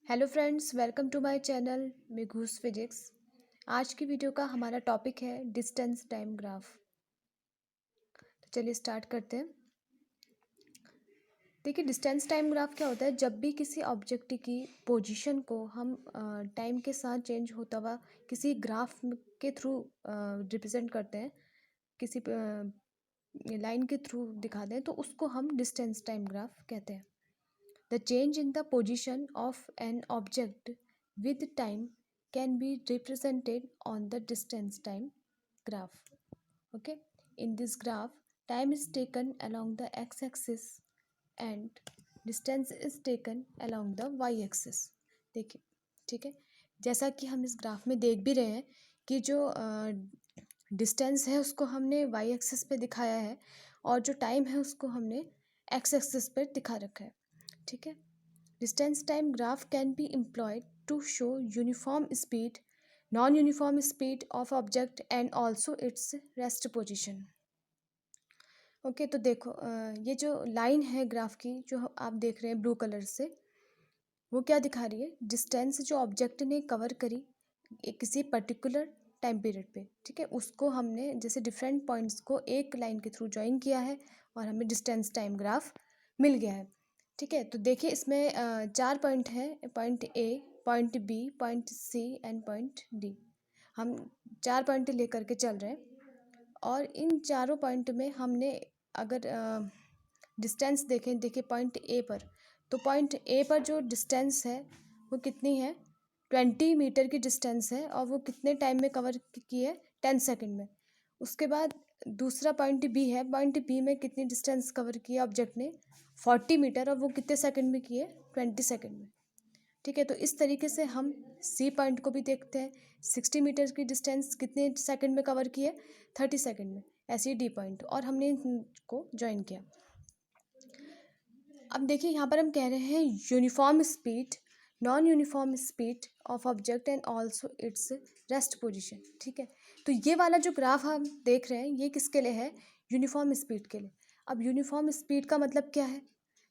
Hello friends, welcome to my channel मिगूस physics. आज की वीडियो का हमारा टॉपिक है डिस्टेंस टाइम ग्राफ। तो चलिए स्टार्ट करते हैं। देखिए, डिस्टेंस टाइम ग्राफ क्या होता है। जब भी किसी ऑब्जेक्ट की पोजीशन को हम टाइम के साथ चेंज होता हुआ किसी ग्राफ के थ्रू रिप्रेजेंट करते हैं, किसी लाइन के थ्रू दिखाते हैं, तो उसको हम डिस्टेंस टाइम ग्राफ कहते हैं। The change in the position of an object with time can be represented on the distance time graph. Okay, in this graph, time is taken along the x-axis and distance is taken along the y-axis. देखिए, ठीक है। जैसा कि हम इस graph में देख भी रहे हैं कि जो डिस्टेंस है उसको हमने वाई एक्सिस पे दिखाया है और जो टाइम है उसको हमने एक्स एक्सिस पर दिखा रखा है। ठीक है। Distance time graph can be employed to show uniform speed, non uniform speed of object and also its rest position. Okay, तो देखो ये जो लाइन है ग्राफ की जो आप देख रहे हैं ब्लू कलर से, वो क्या दिखा रही है? डिस्टेंस जो ऑब्जेक्ट ने कवर करी किसी पर्टिकुलर टाइम पीरियड पे। ठीक है, उसको हमने जैसे डिफरेंट पॉइंट्स को एक लाइन के थ्रू ज्वाइन किया है और हमें डिस्टेंस टाइम ग्राफ मिल गया है। ठीक है, तो देखिए इसमें 4 पॉइंट हैं, point A, point B, point C and point D. हम 4 पॉइंट लेकर के चल रहे हैं और इन चारों पॉइंट में हमने अगर डिस्टेंस देखें, देखिए पॉइंट ए पर, तो पॉइंट ए पर जो डिस्टेंस है वो कितनी है? 20 मीटर की डिस्टेंस है और वो कितने टाइम में कवर की है? 10 सेकेंड में। उसके बाद दूसरा पॉइंट बी है, पॉइंट बी में कितनी डिस्टेंस कवर की है ऑब्जेक्ट ने? 40 मीटर, और वो कितने सेकंड में की है? 20 सेकंड में। ठीक है, तो इस तरीके से हम सी पॉइंट को भी देखते हैं। 60 मीटर की डिस्टेंस कितने सेकंड में कवर की है? 30 सेकंड में। ऐसे ही डी पॉइंट, और हमने इनको ज्वाइन किया। अब देखिए यहाँ पर हम कह रहे हैं uniform speed, non uniform speed of object and also its rest position. ठीक है, तो ये वाला जो ग्राफ हम देख रहे हैं ये किसके लिए है? यूनिफॉर्म स्पीड के लिए। अब यूनिफॉर्म स्पीड का मतलब क्या है?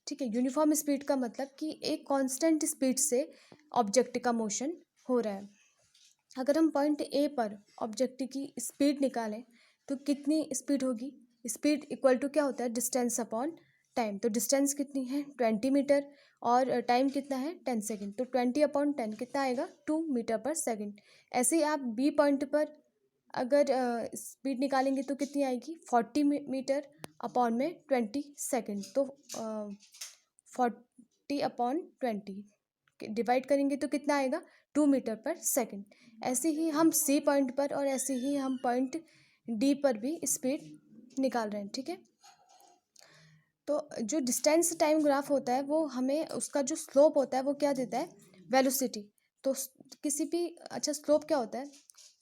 ठीक है, यूनिफॉर्म स्पीड का मतलब कि एक कांस्टेंट स्पीड से ऑब्जेक्ट का मोशन हो रहा है। अगर हम पॉइंट ए पर ऑब्जेक्ट की स्पीड निकालें तो कितनी स्पीड होगी? स्पीड इक्वल टू क्या होता है? Distance upon time. तो डिस्टेंस कितनी है? 20 मीटर और टाइम कितना है? 10 सेकेंड। तो 20/10 कितना आएगा? 2 मीटर पर सेकेंड। ऐसे ही आप बी पॉइंट पर अगर स्पीड निकालेंगे तो कितनी आएगी? 40 मीटर अपॉन में 20 सेकेंड। तो 40/20 डिवाइड करेंगे तो कितना आएगा? 2 मीटर पर सेकेंड। ऐसे ही हम सी पॉइंट पर और ऐसे ही हम पॉइंट डी पर भी स्पीड निकाल रहे हैं। ठीक है, तो जो डिस्टेंस टाइम ग्राफ होता है वो हमें उसका जो स्लोप होता है वो क्या देता है? वेलोसिटी। तो किसी भी, अच्छा स्लोप क्या होता है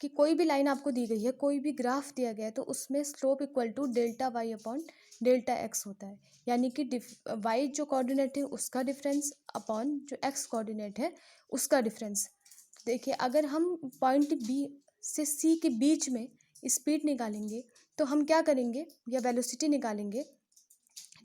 कि कोई भी लाइन आपको दी गई है, कोई भी ग्राफ दिया गया है, तो उसमें slope equal to delta Y upon delta X होता है। यानी कि वाई जो कोऑर्डिनेट है उसका डिफरेंस अपॉन जो एक्स कोऑर्डिनेट है उसका डिफरेंस। देखिए अगर हम पॉइंट बी से सी के बीच में स्पीड निकालेंगे तो हम क्या करेंगे? या वेलोसिटी निकालेंगे।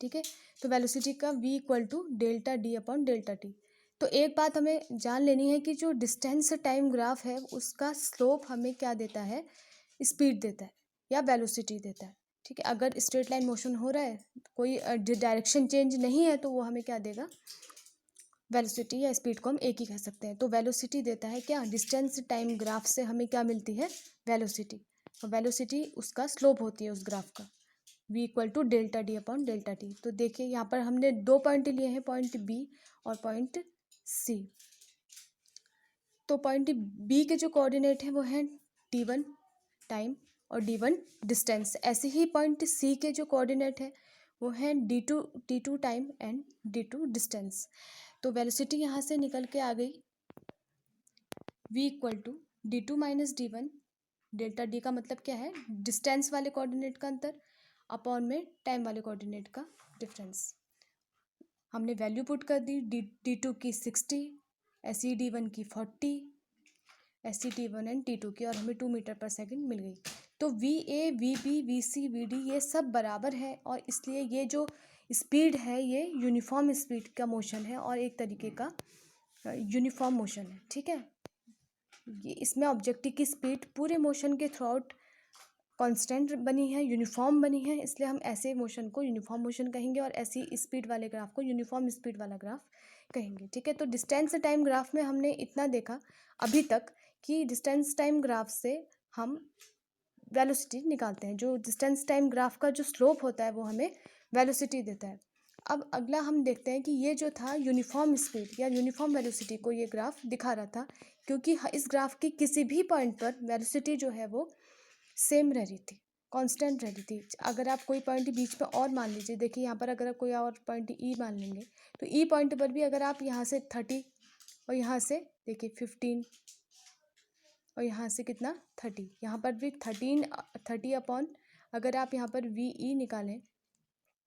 ठीक है, तो वेलोसिटी का v equal to delta D upon delta T. तो एक बात हमें जान लेनी है कि जो डिस्टेंस टाइम ग्राफ है उसका स्लोप हमें क्या देता है? स्पीड देता है या वेलोसिटी देता है। ठीक है, अगर स्ट्रेट लाइन मोशन हो रहा है, कोई डायरेक्शन चेंज नहीं है, तो वो हमें क्या देगा? वेलोसिटी या स्पीड को हम एक ही कह सकते हैं। तो वेलोसिटी देता है क्या? डिस्टेंस टाइम ग्राफ से हमें क्या मिलती है? वेलोसिटी। और वेलोसिटी उसका स्लोप होती है उस ग्राफ का, v equal to delta D upon delta T. तो देखिए यहाँ पर हमने 2 पॉइंट लिए हैं, पॉइंट बी और पॉइंट सी। तो पॉइंट बी के जो कोऑर्डिनेट है वो है d1 टाइम और d1 डिस्टेंस। ऐसे ही पॉइंट सी के जो कोऑर्डिनेट है वो है d2 time and d2 distance. तो वेलोसिटी यहाँ से निकल के आ गई v equal to d2 minus d1। Delta D का मतलब क्या है? डिस्टेंस वाले कोऑर्डिनेट का अंतर अपॉन में टाइम वाले कोऑर्डिनेट का डिफरेंस। हमने वैल्यू पुट कर दी, डी2 की 60, ऐसी डी1 की 40, ऐसी टी1 एंड टी2 की, और हमें 2 मीटर पर सेकंड मिल गई। तो V A, V B, V C, V D ये सब बराबर है और इसलिए ये जो स्पीड है ये यूनिफॉर्म स्पीड का मोशन है और एक तरीके का यूनिफॉर्म मोशन है, ठीक है। ये इसमें ऑब्जेक्ट की स्पीड पूरे मोशन के थ्रू आउट कांस्टेंट बनी है, यूनिफॉर्म बनी है, इसलिए हम ऐसे मोशन को यूनिफॉर्म मोशन कहेंगे और ऐसी स्पीड वाले ग्राफ को यूनिफॉर्म स्पीड वाला ग्राफ कहेंगे, ठीक है। तो डिस्टेंस टाइम ग्राफ में हमने इतना देखा अभी तक कि डिस्टेंस टाइम ग्राफ से हम वेलोसिटी निकालते हैं। जो डिस्टेंस टाइम ग्राफ का जो स्लोप होता है वो हमें वेलोसिटी देता है। अब अगला हम देखते हैं कि ये जो था यूनिफॉर्म स्पीड या यूनिफॉर्म वेलोसिटी को ये ग्राफ दिखा रहा था, क्योंकि इस ग्राफ की किसी भी पॉइंट पर वेलोसिटी जो है वो सेम रह रही थी, कांस्टेंट रह रही थी। अगर आप कोई पॉइंट बीच पे और मान लीजिए, देखिए यहाँ पर अगर आप कोई और पॉइंट ई मान लेंगे तो ई पॉइंट पर भी अगर आप यहाँ से 30 और यहाँ से देखिए 15 और यहाँ से कितना 30, यहाँ पर भी 30 अपॉन, अगर आप यहाँ पर वी ई निकालें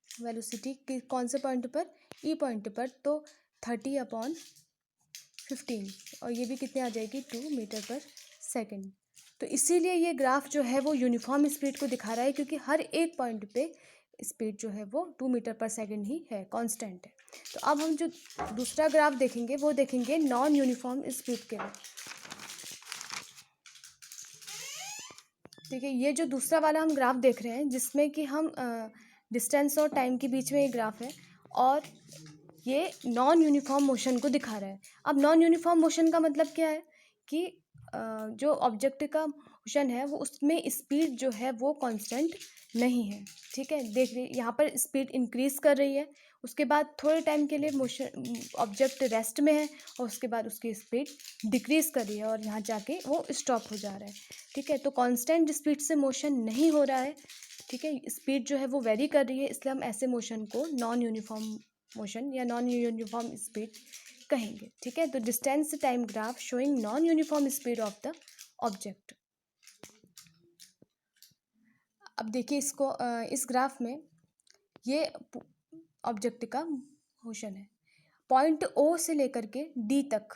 वेलोसिटी कि कौन से पॉइंट पर, ई पॉइंट पर, तो 30/15 और ये भी कितने आ जाएगी 2 मीटर पर सेकेंड। तो इसीलिए ये ग्राफ जो है वो यूनिफॉर्म स्पीड को दिखा रहा है, क्योंकि हर एक पॉइंट पे स्पीड जो है वो 2 मीटर पर सेकेंड ही है, कांस्टेंट है। तो अब हम जो दूसरा ग्राफ देखेंगे वो देखेंगे नॉन यूनिफॉर्म स्पीड के लिए। देखिए ये जो दूसरा वाला हम ग्राफ देख रहे हैं जिसमें कि हम डिस्टेंस और टाइम के बीच में एक ग्राफ है और ये नॉन यूनिफॉर्म मोशन को दिखा रहा है। अब नॉन यूनिफॉर्म मोशन का मतलब क्या है कि जो ऑब्जेक्ट का मोशन है वो उसमें स्पीड जो है वो कांस्टेंट नहीं है, ठीक है। देख रही यहाँ पर स्पीड इंक्रीज कर रही है, उसके बाद थोड़े टाइम के लिए मोशन ऑब्जेक्ट रेस्ट में है और उसके बाद उसकी स्पीड डिक्रीज कर रही है और यहाँ जाके वो स्टॉप हो जा रहा है, ठीक है। तो कांस्टेंट स्पीड से मोशन नहीं हो रहा है, ठीक है, स्पीड जो है वो वेरी कर रही है, इसलिए हम ऐसे मोशन को नॉन यूनिफॉर्म मोशन या नॉन यूनिफॉर्म स्पीड कहेंगे, ठीक है। तो distance time graph showing non uniform speed of the object. अब देखिए इसको इस ग्राफ में ये ऑब्जेक्ट का मोशन है, पॉइंट ओ से लेकर के डी तक,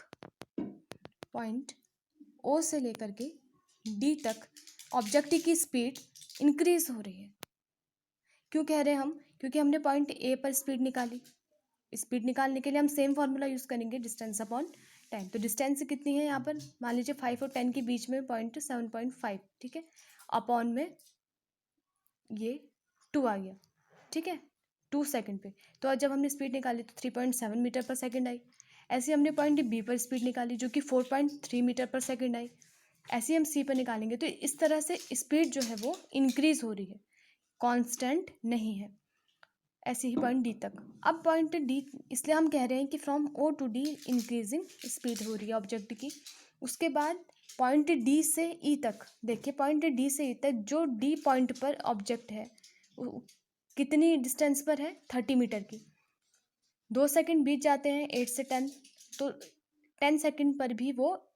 पॉइंट ओ से लेकर के डी तक ऑब्जेक्ट की स्पीड इंक्रीज हो रही है। क्यों कह रहे हैं हम, क्योंकि हमने पॉइंट ए पर स्पीड निकाली। स्पीड निकालने के लिए हम सेम फार्मूला यूज़ करेंगे, डिस्टेंस अपॉन टाइम। तो डिस्टेंस कितनी है यहाँ पर, मान लीजिए 5 और 10 के बीच में 7.5, ठीक है, अपॉन में ये 2 आ गया, ठीक है, 2 सेकंड पे। तो जब हमने स्पीड निकाली तो 3.7 मीटर पर सेकंड आई। ऐसे हमने पॉइंट बी पर स्पीड निकाली जो कि 4.3 मीटर पर सेकंड आई। ऐसे हम सी पर निकालेंगे तो इस तरह से स्पीड जो है वो इंक्रीज हो रही है, कांस्टेंट नहीं है। ऐसे ही पॉइंट डी तक। अब पॉइंट डी, इसलिए हम कह रहे हैं कि from O to D increasing speed हो रही है ऑब्जेक्ट की। उसके बाद पॉइंट डी से ई तक, देखिए पॉइंट डी से ई तक जो डी पॉइंट पर ऑब्जेक्ट है कितनी डिस्टेंस पर है, 30 मीटर की। 2 सेकंड बीत जाते हैं 8 से 10, तो 10 सेकंड पर भी वो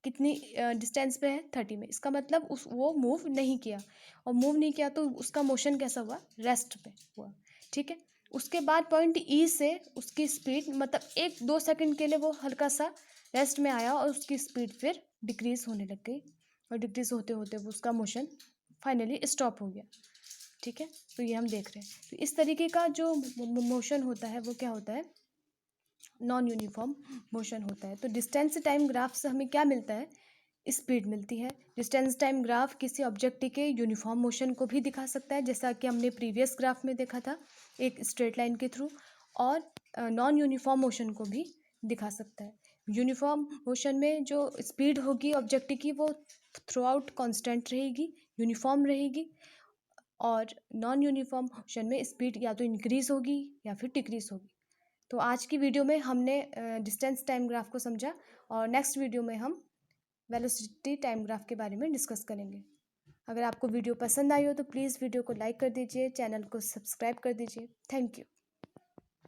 कितनी डिस्टेंस पे है, 30 में। इसका मतलब वो मूव नहीं किया, और मूव नहीं किया तो उसका मोशन कैसा हुआ, रेस्ट पे हुआ, ठीक है। उसके बाद पॉइंट ई से उसकी स्पीड, मतलब 1-2 सेकंड के लिए वो हल्का सा रेस्ट में आया और उसकी स्पीड फिर डिक्रीज होने लग गई और डिक्रीज होते होते वो उसका मोशन फाइनली स्टॉप हो गया, ठीक है। तो ये हम देख रहे हैं। तो इस तरीके का जो मोशन होता है वो क्या होता है, नॉन यूनिफॉर्म मोशन होता है। तो डिस्टेंस टाइम ग्राफ से हमें क्या मिलता है, स्पीड मिलती है। डिस्टेंस टाइम ग्राफ किसी ऑब्जेक्ट के यूनिफॉर्म मोशन को भी दिखा सकता है, जैसा कि हमने प्रीवियस ग्राफ में देखा था एक स्ट्रेट लाइन के थ्रू, और नॉन यूनिफॉर्म मोशन को भी दिखा सकता है। यूनिफॉर्म मोशन में जो स्पीड होगी ऑब्जेक्ट की वो थ्रू आउट कॉन्स्टेंट रहेगी, यूनिफॉर्म रहेगी, और नॉन यूनिफॉर्म मोशन में स्पीड या तो इंक्रीज होगी या फिर डिक्रीज होगी। तो आज की वीडियो में हमने डिस्टेंस टाइम ग्राफ को समझा, और नेक्स्ट वीडियो में हम वेलोसिटी टाइम ग्राफ के बारे में डिस्कस करेंगे। अगर आपको वीडियो पसंद आई हो तो प्लीज़ वीडियो को लाइक कर दीजिए, चैनल को सब्सक्राइब कर दीजिए। Thank you.